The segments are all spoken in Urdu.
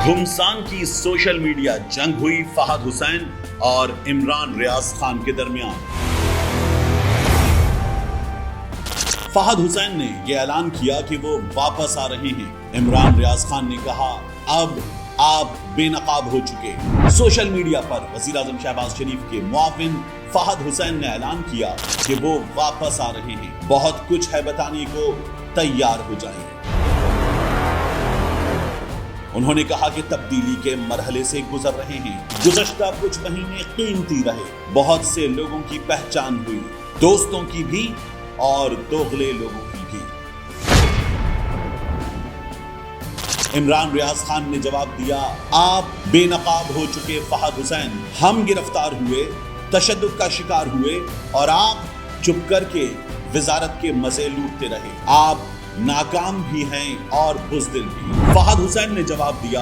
گھمسان کی سوشل میڈیا جنگ ہوئی فہد حسین اور عمران ریاض خان کے درمیان۔ فہد حسین نے یہ اعلان کیا کہ وہ واپس آ رہے ہیں۔ عمران ریاض خان نے کہا اب آپ بے نقاب ہو چکے۔ سوشل میڈیا پر وزیر اعظم شہباز شریف کے معاون فہد حسین نے اعلان کیا کہ وہ واپس آ رہے ہیں، بہت کچھ ہے بتانے کو، تیار ہو جائیں۔ انہوں نے کہا کہ تبدیلی کے مرحلے سے گزر رہے ہیں، گزشتہ کچھ مہینے قیمتی رہے، بہت سے لوگوں کی پہچان ہوئی، دوستوں کی بھی اور دوغلے لوگوں کی بھی۔ عمران ریاض خان نے جواب دیا آپ بے نقاب ہو چکے فہد حسین، ہم گرفتار ہوئے، تشدد کا شکار ہوئے اور آپ چپ کر کے وزارت کے مزے لوٹتے رہے، آپ ناکام بھی ہیں اور بزدل بھی۔ فہد حسین نے جواب دیا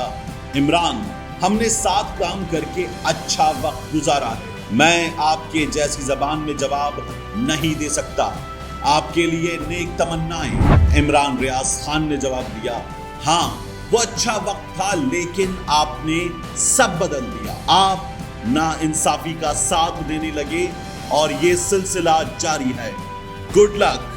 عمران ہم نے ساتھ کام کر کے اچھا وقت گزارا ہے، میں آپ کے جیسی زبان میں جواب نہیں دے سکتا، آپ کے لیے نیک تمنائیں۔ عمران ریاض خان نے جواب دیا ہاں وہ اچھا وقت تھا لیکن آپ نے سب بدل دیا، آپ نا انصافی کا ساتھ دینے لگے اور یہ سلسلہ جاری ہے، گڈ لک۔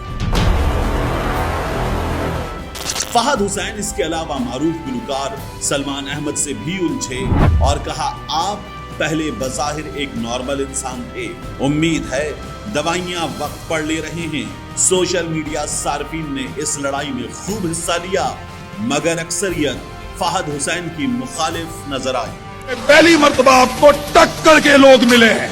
فہد حسین اس کے علاوہ معروف گلوکار سلمان احمد سے بھی الجھے اور کہا آپ پہلے بظاہر ایک نارمل انسان تھے، امید ہے دوائیاں وقت پر لے رہے ہیں۔ سوشل میڈیا صارفین نے اس لڑائی میں خوب حصہ لیا مگر اکثریت فہد حسین کی مخالف نظر آئی۔ پہلی مرتبہ آپ کو ٹکر کے لوگ ملے ہیں۔